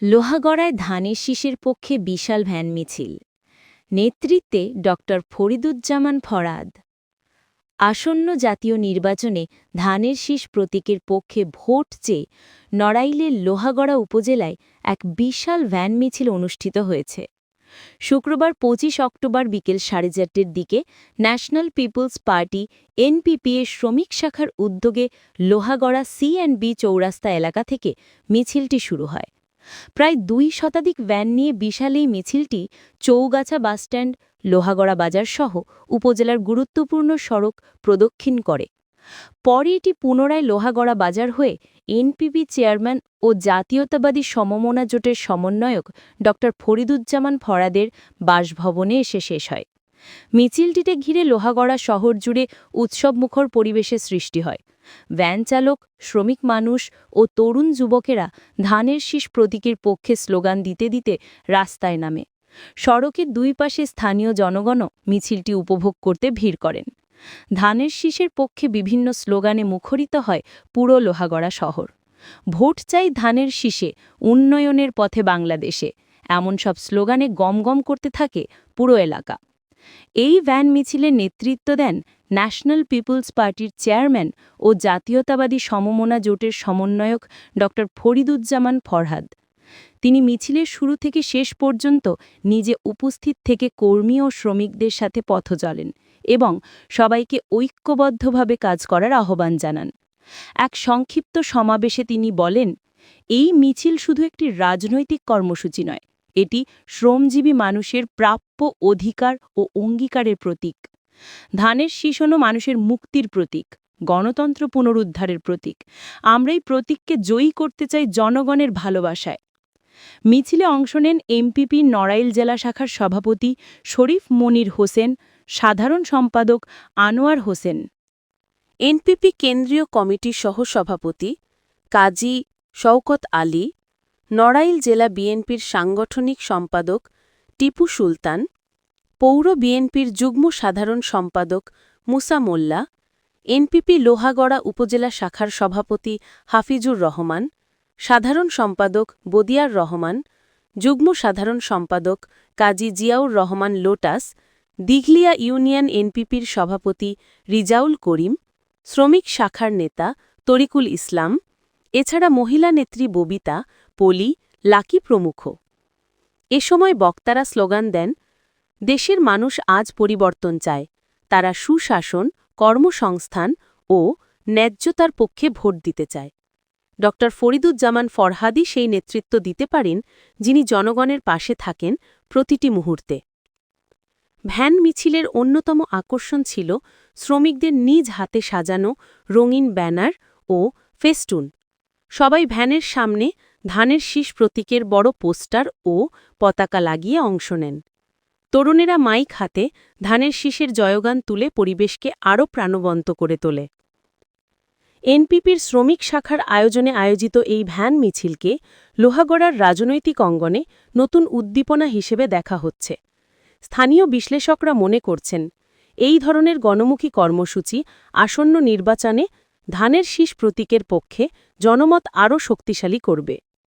লোহাগড়ায় ধানের শীষের পক্ষে বিশাল ভ্যান মিছিল। নেতৃত্বে ড ফরিদুজ্জামান ফরহাদ। আসন্ন জাতীয় নির্বাচনে ধানের শীষ প্রতীকের পক্ষে ভোট চেয়ে নড়াইলের লোহাগড়া উপজেলায় এক বিশাল ভ্যান মিছিল অনুষ্ঠিত হয়েছে। শুক্রবার ২৫ অক্টোবর বিকেল ৪:৩০টার দিকে ন্যাশনাল পিপলস পার্টি এনপিপি এর শ্রমিক শাখার উদ্যোগে লোহাগড়া সি&বি চৌরাস্তা এলাকা থেকে মিছিলটি শুরু হয়। প্রায় ২ শতাধিক ভ্যান নিয়ে বিশাল এই মিছিলটি চৌগাছা বাসস্ট্যান্ড, লোহাগড়া বাজার সহ উপজেলার গুরুত্বপূর্ণ সড়ক প্রদক্ষিণ করে। পরে এটি পুনরায় লোহাগড়া বাজার হয়ে এনপিপি চেয়ারম্যান ও জাতীয়তাবাদী সমমনা জোটের সমন্বয়ক ড ফরিদুজ্জামান ফরহাদের বাসভবনে এসে শেষ হয়। মিছিলটিতে ঘিরে লোহাগড়া শহর জুড়ে উৎসবমুখর পরিবেশের সৃষ্টি হয়। ভ্যান চালক, শ্রমিক মানুষ ও তরুণ যুবকেরা ধানের শীষ প্রতীকের পক্ষে স্লোগান দিতে দিতে রাস্তায় নামে। সড়কের দুই পাশে স্থানীয় জনগণও মিছিলটি উপভোগ করতে ভিড় করেন। ধানের শীষের পক্ষে বিভিন্ন স্লোগানে মুখরিত হয় পুরো লোহাগড়া শহর। ভোট চাই ধানের শীষে, উন্নয়নের পথে বাংলাদেশে, এমন সব স্লোগানে গমগম করতে থাকে পুরো এলাকা। এই ভ্যান মিছিলে নেতৃত্ব দেন ন্যাশনাল পিপলস পার্টির চেয়ারম্যান ও জাতীয়তাবাদী সমমনা জোটের সমন্বয়ক ড ফরিদুজ্জামান ফরহাদ। তিনি মিছিলের শুরু থেকে শেষ পর্যন্ত নিজে উপস্থিত থেকে কর্মী ও শ্রমিকদের সাথে পথ চলেন এবং সবাইকে ঐক্যবদ্ধভাবে কাজ করার আহ্বান জানান। এক সংক্ষিপ্ত সমাবেশে তিনি বলেন, এই মিছিল শুধু একটি রাজনৈতিক কর্মসূচি নয়, এটি শ্রমজীবী মানুষের প্রাপ্য অধিকার ও অঙ্গীকারের প্রতীক। ধানের শীষ হল মানুষের মুক্তির প্রতীক, গণতন্ত্র পুনরুদ্ধারের প্রতীক। আমরা এই প্রতীককে জয়ী করতে চাই জনগণের ভালোবাসায়। মিছিলে অংশ নেন এমপিপি নড়াইল জেলা শাখার সভাপতি শরীফ মনির হোসেন, সাধারণ সম্পাদক আনোয়ার হোসেন, এনপিপি কেন্দ্রীয় কমিটির সহ-সভাপতি কাজী শওকত আলী, নড়াইল জেলা বিএনপির সাংগঠনিক সম্পাদক টিপু সুলতান, পৌর বিএনপির যুগ্ম সাধারণ সম্পাদক মুসা মোল্লা, এনপিপি লোহাগড়া উপজেলা শাখার সভাপতি হাফিজুর রহমান, সাধারণ সম্পাদক বদিয়ার রহমান, যুগ্ম সাধারণ সম্পাদক কাজী জিয়াউর রহমান লোটাস, দিঘলিয়া ইউনিয়ন এনপিপির সভাপতি রিজাউল করিম, শ্রমিক শাখার নেতা তরিকুল ইসলাম, এছাড়া মহিলা নেত্রী ববিতা, পলি, লাকি প্রমুখ। এ সময় বক্তারা স্লোগান দেন, দেশের মানুষ আজ পরিবর্তন চায়, তারা সুশাসন, কর্মসংস্থান ও ন্যায্যতার পক্ষে ভোট দিতে চায়। ড ফরিদুজ্জামান ফরহাদই সেই নেতৃত্ব দিতে পারেন, যিনি জনগণের পাশে থাকেন প্রতিটি মুহূর্তে। ভ্যান মিছিলের অন্যতম আকর্ষণ ছিল শ্রমিকদের নিজ হাতে সাজানো রঙিন ব্যানার ও ফেস্টুন। সবাই ভ্যানের সামনে ধানের শীষ প্রতীকের বড় পোস্টার ও পতাকা লাগিয়ে অংশ নেন। তরুণেরা মাইক হাতে ধানের শীষের জয়গান তুলে পরিবেশকে আরও প্রাণবন্ত করে তোলে। এনপিপির শ্রমিক শাখার আয়োজনে আয়োজিত এই ভ্যান মিছিলকে লোহাগড়ার রাজনৈতিক অঙ্গনে নতুন উদ্দীপনা হিসেবে দেখা হচ্ছে। স্থানীয় বিশ্লেষকরা মনে করছেন, এই ধরনের গণমুখী কর্মসূচি আসন্ন নির্বাচনে ধানের শীষ প্রতীকের পক্ষে জনমত আরও শক্তিশালী করবে।